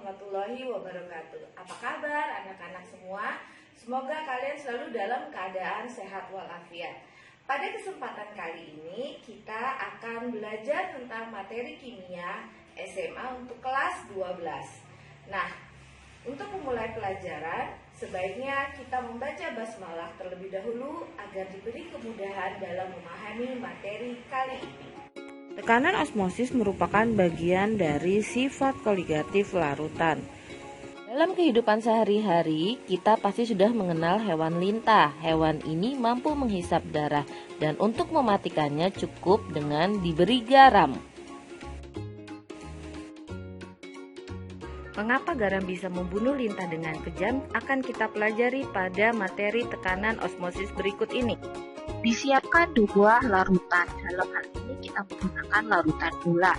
warahmatullahi wabarakatuh. Apa kabar anak-anak semua? Semoga kalian selalu dalam keadaan sehat walafiat. Pada kesempatan kali ini kita akan belajar tentang materi kimia SMA untuk kelas 12. Nah, untuk memulai pelajaran, sebaiknya kita membaca basmalah terlebih dahulu agar diberi kemudahan dalam memahami materi kali ini. Tekanan osmosis merupakan bagian dari sifat koligatif larutan. Dalam kehidupan sehari-hari, kita pasti sudah mengenal hewan lintah. Hewan ini mampu menghisap darah dan untuk mematikannya cukup dengan diberi garam. Mengapa garam bisa membunuh lintah dengan kejam akan kita pelajari pada materi tekanan osmosis berikut ini. Disiapkan 2 buah larutan. Dalam hal ini kita menggunakan larutan gula.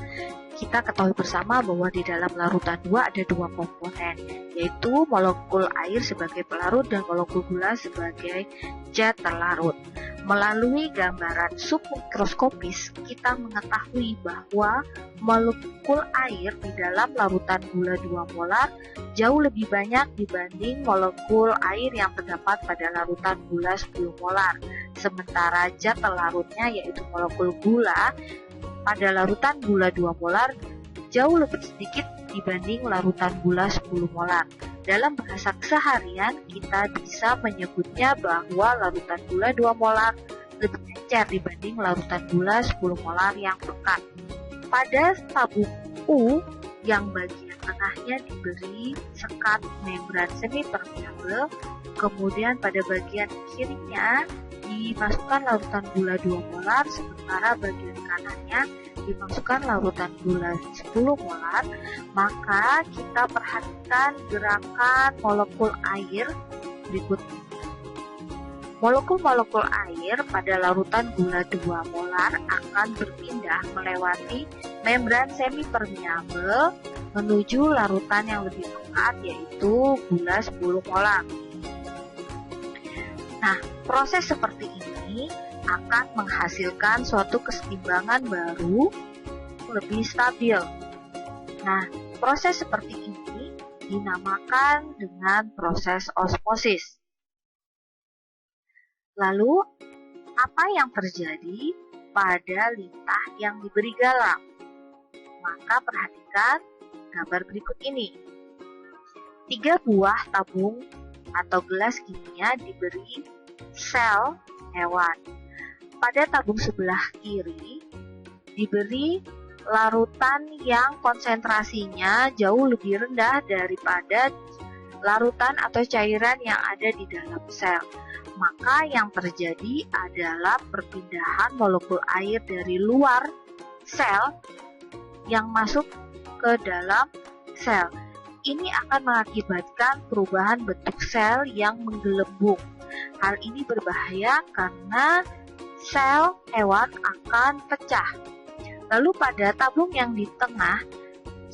Kita ketahui bersama bahwa di dalam larutan 2 ada 2 komponen, yaitu molekul air sebagai pelarut dan molekul gula sebagai zat terlarut. Melalui gambaran submikroskopis, kita mengetahui bahwa molekul air di dalam larutan gula 2 molar jauh lebih banyak dibanding molekul air yang terdapat pada larutan gula 10 molar. Sementara zat terlarutnya yaitu molekul gula pada larutan gula 2 molar jauh lebih sedikit dibanding larutan gula 10 molar. Dalam bahasa keseharian, kita bisa menyebutnya bahwa larutan gula 2 molar lebih encer dibanding larutan gula 10 molar yang pekat. Pada tabung U, yang bagian tengahnya diberi sekat membran semipermeabel, kemudian pada bagian kirinya dimasukkan larutan gula 2 molar, sementara bagian kanannya dimasukkan larutan gula 10 molar, maka kita perhatikan gerakan molekul air berikut ini. Molekul-molekul air pada larutan gula 2 molar akan berpindah melewati membran semipermeabel menuju larutan yang lebih pekat yaitu gula 10 molar. Nah, proses seperti ini akan menghasilkan suatu kesetimbangan baru lebih stabil. Nah, proses seperti ini dinamakan dengan proses osmosis. Lalu, apa yang terjadi pada lintah yang diberi garam? Maka perhatikan gambar berikut ini. 3 buah tabung atau gelas kimia diberi sel hewan. Pada tabung sebelah kiri diberi larutan yang konsentrasinya jauh lebih rendah daripada larutan atau cairan yang ada di dalam sel. Maka yang terjadi adalah perpindahan molekul air dari luar sel yang masuk ke dalam sel. Ini akan mengakibatkan perubahan bentuk sel yang menggelembung. Hal ini berbahaya karena sel hewan akan pecah. Lalu pada tabung yang di tengah,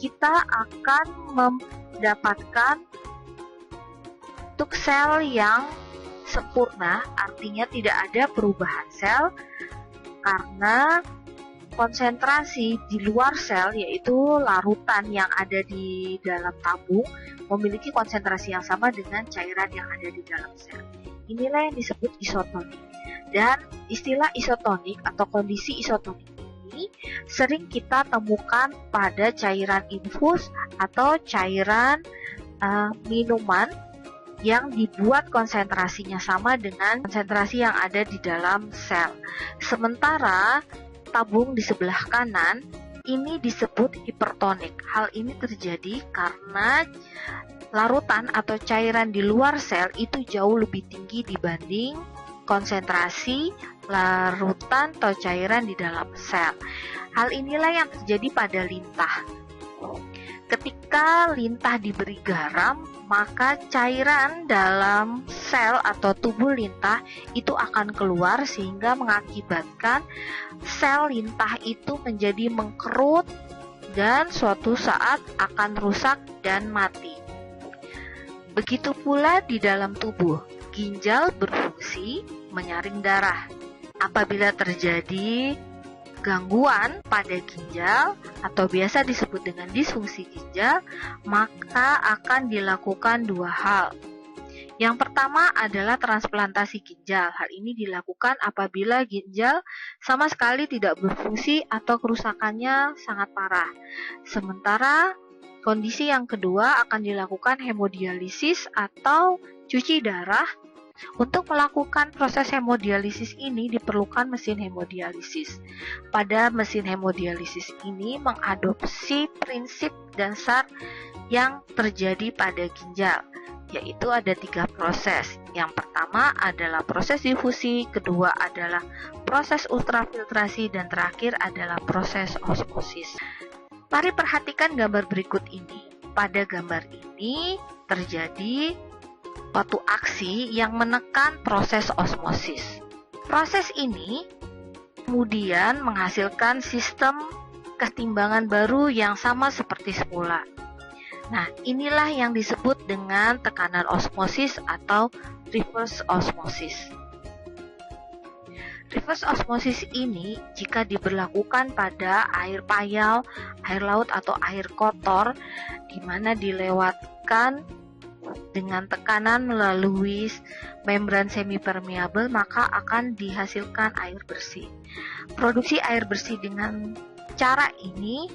kita akan mendapatkan bentuk sel yang sempurna, artinya tidak ada perubahan sel karena konsentrasi di luar sel yaitu larutan yang ada di dalam tabung memiliki konsentrasi yang sama dengan cairan yang ada di dalam sel. Inilah yang disebut isotonik. Dan istilah isotonik atau kondisi isotonik ini sering kita temukan pada cairan infus atau cairan minuman yang dibuat konsentrasinya sama dengan konsentrasi yang ada di dalam sel. Sementara tabung di sebelah kanan ini disebut hipertonik. Hal ini terjadi karena larutan atau cairan di luar sel itu jauh lebih tinggi dibanding konsentrasi larutan atau cairan di dalam sel. Hal inilah yang terjadi pada lintah. Ketika lintah diberi garam, maka cairan dalam sel atau tubuh lintah itu akan keluar sehingga mengakibatkan sel lintah itu menjadi mengkerut dan suatu saat akan rusak dan mati. Begitu pula di dalam tubuh, ginjal berfungsi menyaring darah. Apabila terjadi gangguan pada ginjal atau biasa disebut dengan disfungsi ginjal, maka akan dilakukan dua hal. Yang pertama adalah transplantasi ginjal. Hal ini dilakukan apabila ginjal sama sekali tidak berfungsi atau kerusakannya sangat parah. Sementara kondisi yang kedua akan dilakukan hemodialisis atau cuci darah. Untuk melakukan proses hemodialisis ini diperlukan mesin hemodialisis. Pada mesin hemodialisis ini mengadopsi prinsip dasar yang terjadi pada ginjal, yaitu ada 3 proses. Yang pertama adalah proses difusi, kedua adalah proses ultrafiltrasi, dan terakhir adalah proses osmosis. Mari perhatikan gambar berikut ini. Pada gambar ini terjadi suatu aksi yang menekan proses osmosis. Proses ini kemudian menghasilkan sistem keseimbangan baru yang sama seperti semula. Nah, inilah yang disebut dengan tekanan osmosis atau reverse osmosis. Reverse osmosis ini jika diberlakukan pada air payau, air laut atau air kotor, di mana dilewatkan dengan tekanan melalui membran semipermeabel, maka akan dihasilkan air bersih. Produksi air bersih dengan cara ini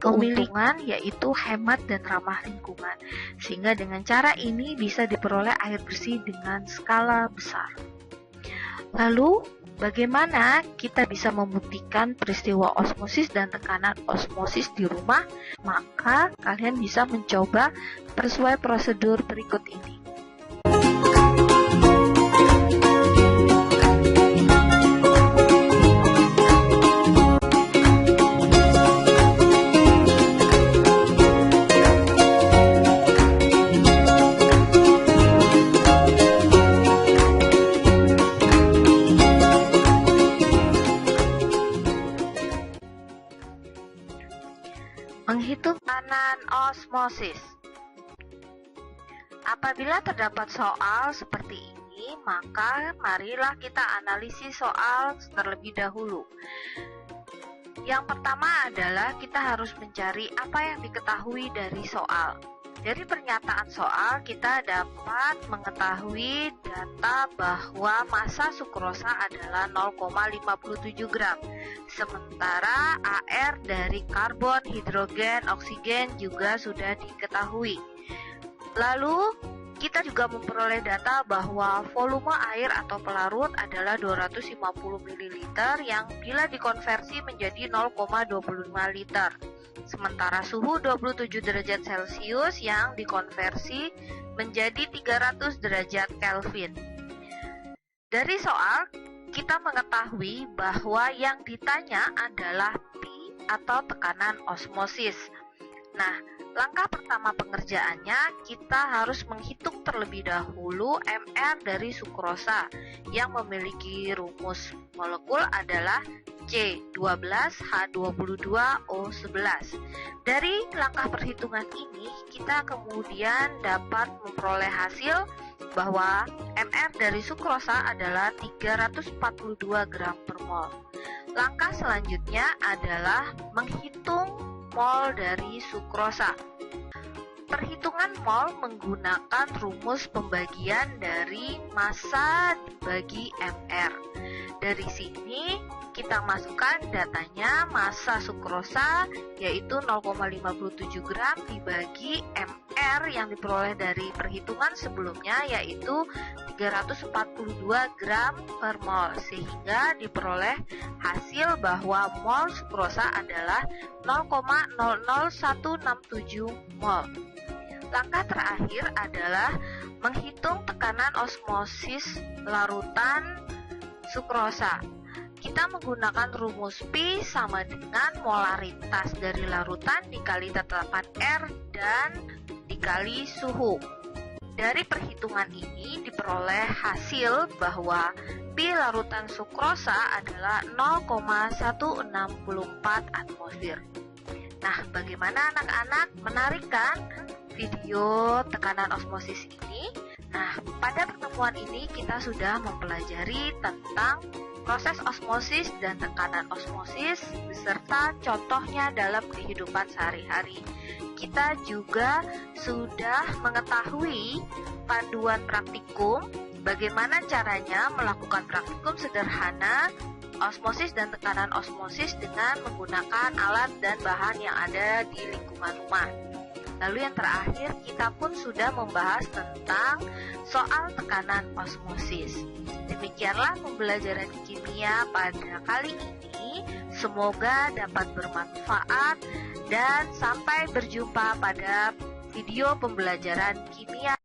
keuntungan yaitu hemat dan ramah lingkungan, sehingga dengan cara ini bisa diperoleh air bersih dengan skala besar. Lalu, bagaimana kita bisa membuktikan peristiwa osmosis dan tekanan osmosis di rumah? Maka kalian bisa mencoba sesuai prosedur berikut ini. Menghitung tekanan osmosis. Apabila terdapat soal seperti ini, maka marilah kita analisis soal terlebih dahulu. Yang pertama adalah kita harus mencari apa yang diketahui dari soal. Dari pernyataan soal, kita dapat mengetahui data bahwa massa sukrosa adalah 0,57 gram. Sementara AR dari karbon, hidrogen, oksigen juga sudah diketahui. Lalu, kita juga memperoleh data bahwa volume air atau pelarut adalah 250 ml yang bila dikonversi menjadi 0,25 liter. Sementara suhu 27 derajat Celcius yang dikonversi menjadi 300 derajat Kelvin. Dari soal, kita mengetahui bahwa yang ditanya adalah P atau tekanan osmosis. Nah, langkah pertama pengerjaannya, kita harus menghitung terlebih dahulu MR dari sukrosa yang memiliki rumus molekul adalah C12H22O11. Dari langkah perhitungan ini, kita kemudian dapat memperoleh hasil bahwa MR dari sukrosa adalah 342 gram per mol. Langkah selanjutnya adalah menghitung mol dari sukrosa. Perhitungan mol menggunakan rumus pembagian dari massa dibagi MR. Dari sini kita masukkan datanya massa sukrosa yaitu 0,57 gram dibagi MR yang diperoleh dari perhitungan sebelumnya yaitu 342 gram per mol, sehingga diperoleh hasil bahwa mol sukrosa adalah 0,00167 mol. Langkah terakhir adalah menghitung tekanan osmosis larutan sukrosa. Kita menggunakan rumus P sama dengan molaritas dari larutan dikali tetapan R dan dikali suhu. Dari perhitungan ini diperoleh hasil bahwa P larutan sukrosa adalah 0,164 atmosfer. Nah, bagaimana anak-anak, menarik kan video tekanan osmosis ini? Nah, pada pertemuan ini kita sudah mempelajari tentang proses osmosis dan tekanan osmosis, beserta contohnya dalam kehidupan sehari-hari. Kita juga sudah mengetahui panduan praktikum, bagaimana caranya melakukan praktikum sederhana osmosis dan tekanan osmosis dengan menggunakan alat dan bahan yang ada di lingkungan rumah. Lalu yang terakhir, kita pun sudah membahas tentang soal tekanan osmosis. Demikianlah pembelajaran kimia pada kali ini. Semoga dapat bermanfaat dan sampai berjumpa pada video pembelajaran kimia